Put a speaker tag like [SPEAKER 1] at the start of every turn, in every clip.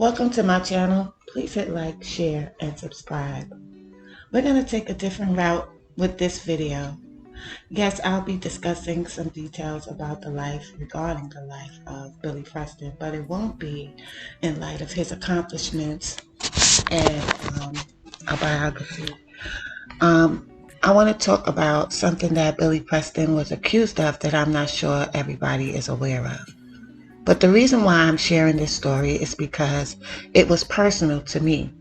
[SPEAKER 1] Welcome to my channel. Please hit like, share, and subscribe. We're going to take a different route with this video. Yes, I'll be discussing some details about regarding the life of Billy Preston, but it won't be in light of his accomplishments and a biography. I want to talk about something that Billy Preston was accused of that I'm not sure everybody is aware of. But the reason why I'm sharing this story is because it was personal to me.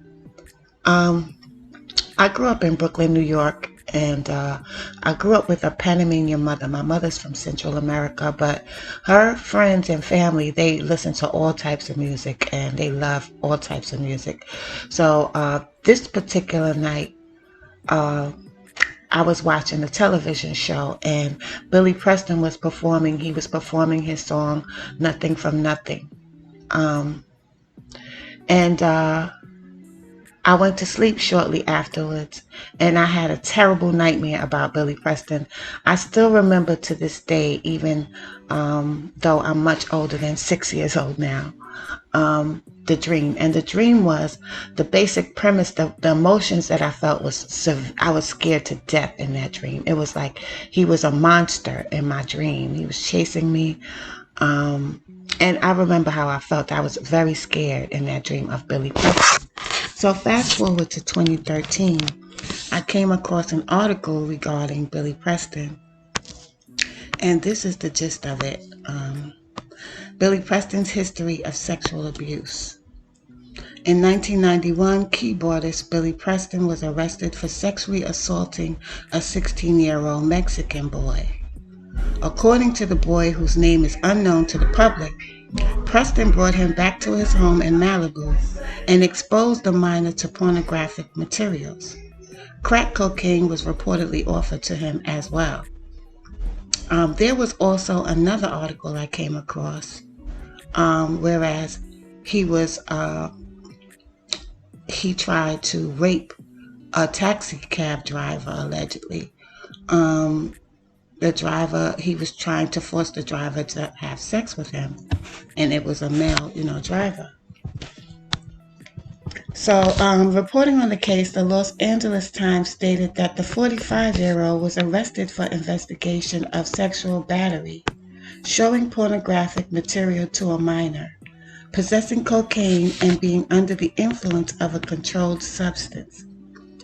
[SPEAKER 1] I grew up in Brooklyn, New York, and I grew up with a Panamanian mother. My mother's from Central America, but her friends and family, they listen to all types of music, and they love all types of music. So this particular night, I was watching a television show, and Billy Preston was performing. He was performing his song, Nothing from Nothing. I went to sleep shortly afterwards, and I had a terrible nightmare about Billy Preston. I still remember to this day, even though I'm much older than 6 years old now, the dream. And the dream was the basic premise, the emotions that I felt I was scared to death in that dream. It was like he was a monster in my dream. He was chasing me. And I remember how I felt. I was very scared in that dream of Billy Preston. So fast forward to 2013, I came across an article regarding Billy Preston. And this is the gist of it. Billy Preston's history of sexual abuse. In 1991, keyboardist Billy Preston was arrested for sexually assaulting a 16-year-old Mexican boy. According to the boy, whose name is unknown to the public, Preston brought him back to his home in Malibu and exposed the minor to pornographic materials. Crack cocaine was reportedly offered to him as well. There was also another article I came across, whereas he tried to rape a taxi cab driver, allegedly. The driver, he was trying to force the driver to have sex with him, and it was a male, driver. So, reporting on the case, the Los Angeles Times stated that the 45-year-old was arrested for investigation of sexual battery, showing pornographic material to a minor, possessing cocaine, and being under the influence of a controlled substance.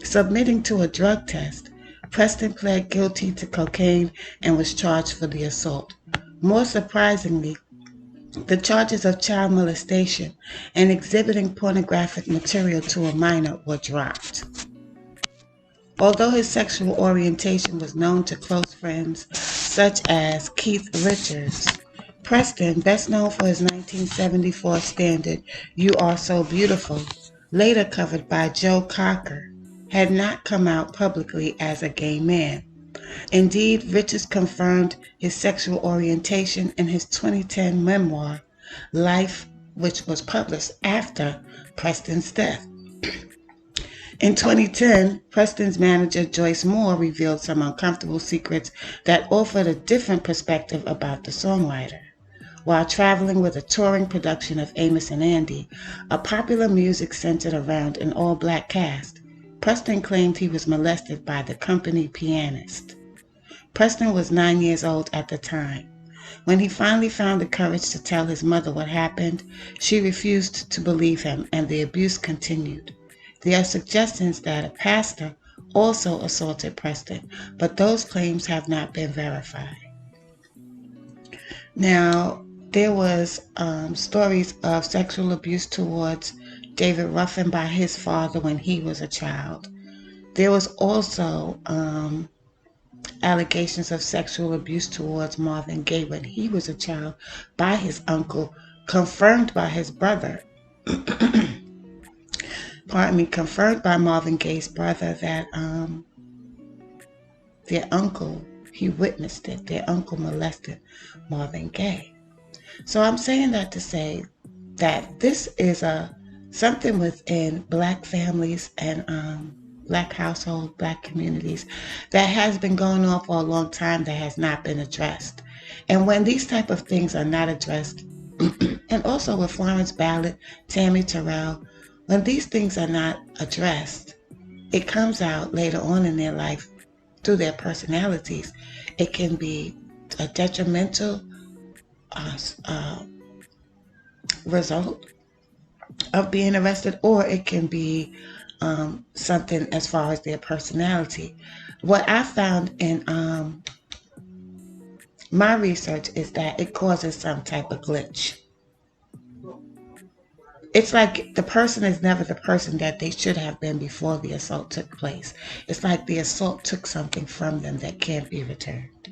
[SPEAKER 1] Submitting to a drug test, Preston pled guilty to cocaine and was charged for the assault. More surprisingly, the charges of child molestation and exhibiting pornographic material to a minor were dropped. Although his sexual orientation was known to close friends such as Keith Richards, Preston, best known for his 1974 standard, You Are So Beautiful, later covered by Joe Cocker, had not come out publicly as a gay man. Indeed, Richards confirmed his sexual orientation in his 2010 memoir, Life, which was published after Preston's death. In 2010, Preston's manager Joyce Moore revealed some uncomfortable secrets that offered a different perspective about the songwriter. While traveling with a touring production of Amos Andy, a popular music centered around an all-black cast, Preston claimed he was molested by the company pianist. Preston was 9 years old at the time. When he finally found the courage to tell his mother what happened, she refused to believe him, and the abuse continued. There are suggestions that a pastor also assaulted Preston, but those claims have not been verified. Now, there was stories of sexual abuse towards David Ruffin by his father when he was a child. There was also allegations of sexual abuse towards Marvin Gaye when he was a child by his uncle, confirmed by his brother. Confirmed by Marvin Gaye's brother that their uncle, he witnessed it. Their uncle molested Marvin Gaye. So I'm saying that to say that this is something within black families and black households, black communities that has been going on for a long time that has not been addressed. And when these type of things are not addressed, And also with Florence Ballard, Tammy Terrell, when these things are not addressed, it comes out later on in their life through their personalities. It can be a detrimental result of being arrested, or it can be something as far as their personality. What I found in my research is that it causes some type of glitch. It's like the person is never the person that they should have been before the assault took place. It's like the assault took something from them that can't be returned.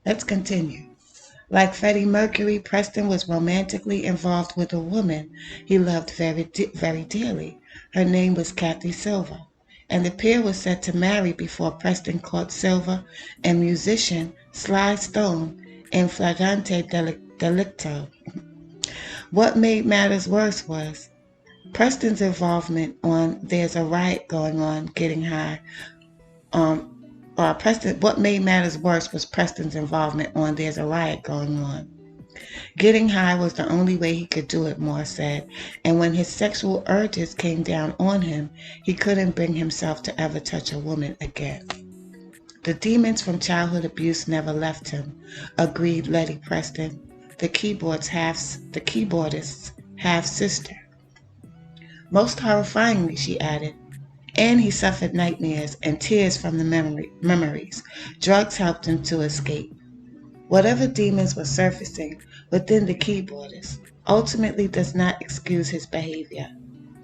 [SPEAKER 1] Let's continue. Like Freddie Mercury, Preston was romantically involved with a woman he loved very dearly. Her name was Kathy Silva, and the pair was set to marry before Preston caught Silva and musician Sly Stone in flagrante delicto. What made matters worse was Preston's involvement on There's a Riot Going On, Getting High. What made matters worse was Preston's involvement on There's a Riot Going On. Getting high was the only way he could do it, Moore said, and when his sexual urges came down on him, he couldn't bring himself to ever touch a woman again. The demons from childhood abuse never left him, agreed Letty Preston, the keyboardist's half-sister. Most horrifyingly, she added, and he suffered nightmares and tears from the memories. Drugs helped him to escape. Whatever demons were surfacing within the keyboardist ultimately does not excuse his behavior.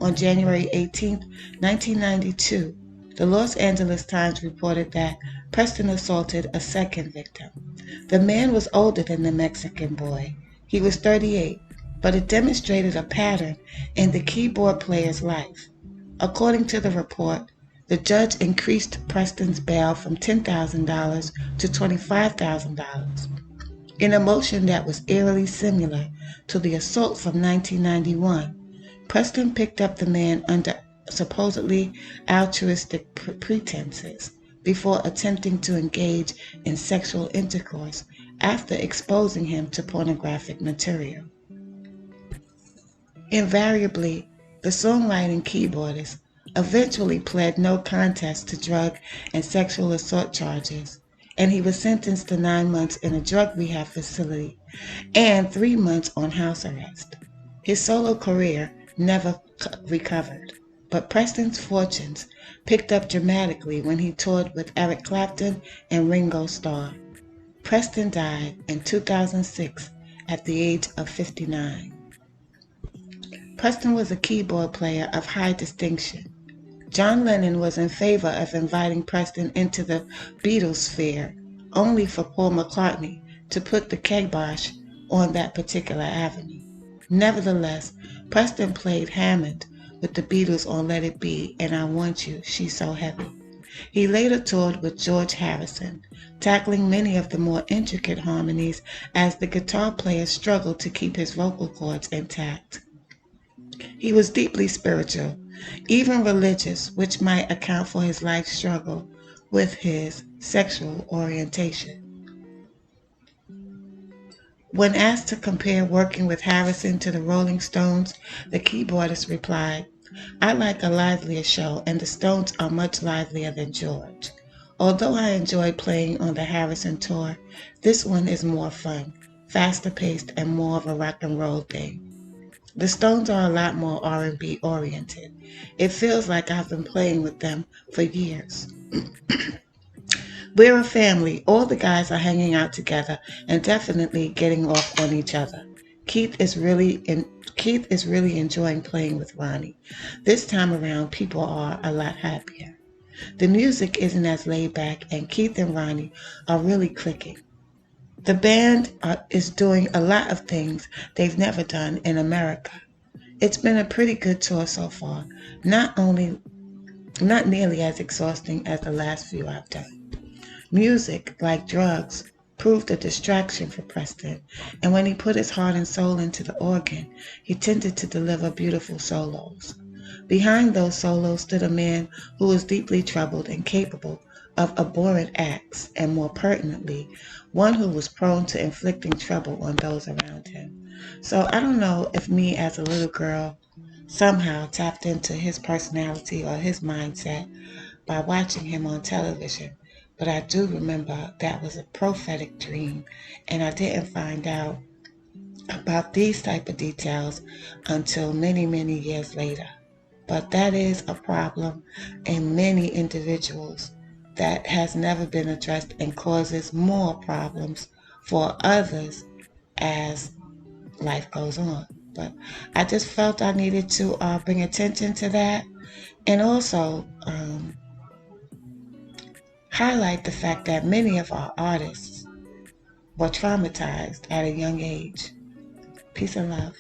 [SPEAKER 1] On January 18, 1992, the Los Angeles Times reported that Preston assaulted a second victim. The man was older than the Mexican boy. He was 38, but it demonstrated a pattern in the keyboard player's life. According to the report, the judge increased Preston's bail from $10,000 to $25,000. In a motion that was eerily similar to the assault from 1991, Preston picked up the man under supposedly altruistic pretenses before attempting to engage in sexual intercourse after exposing him to pornographic material. Invariably, the songwriting keyboardist eventually pled no contest to drug and sexual assault charges, and he was sentenced to 9 months in a drug rehab facility and 3 months on house arrest. His solo career never recovered, but Preston's fortunes picked up dramatically when he toured with Eric Clapton and Ringo Starr. Preston died in 2006 at the age of 59. Preston was a keyboard player of high distinction. John Lennon was in favor of inviting Preston into the Beatles sphere, only for Paul McCartney to put the kibosh on that particular avenue. Nevertheless, Preston played Hammond with the Beatles on Let It Be and I Want You, She's So Heavy. He later toured with George Harrison, tackling many of the more intricate harmonies as the guitar player struggled to keep his vocal cords intact. He was deeply spiritual, even religious, which might account for his life struggle with his sexual orientation. When asked to compare working with Harrison to the Rolling Stones, the keyboardist replied, "I like a livelier show, and the Stones are much livelier than George. Although I enjoy playing on the Harrison tour, this one is more fun, faster paced, and more of a rock and roll thing. The Stones are a lot more R&B oriented. It feels like I've been playing with them for years. We're a family. All the guys are hanging out together and definitely getting off on each other. Keith is really enjoying playing with Ronnie. This time around, people are a lot happier. The music isn't as laid back, and Keith and Ronnie are really clicking. The band is doing a lot of things they've never done in America. It's been a pretty good tour so far, not nearly as exhausting as the last few I've done. Music, like drugs, proved a distraction for Preston, and when he put his heart and soul into the organ, he tended to deliver beautiful solos. Behind those solos stood a man who was deeply troubled and capable of abhorrent acts, and more pertinently, one who was prone to inflicting trouble on those around him. So I don't know if me as a little girl somehow tapped into his personality or his mindset by watching him on television, but I do remember that was a prophetic dream, and I didn't find out about these type of details until many, many years later. But that is a problem in many individuals that has never been addressed and causes more problems for others as life goes on. But I just felt I needed to bring attention to that, and also highlight the fact that many of our artists were traumatized at a young age. Peace and love.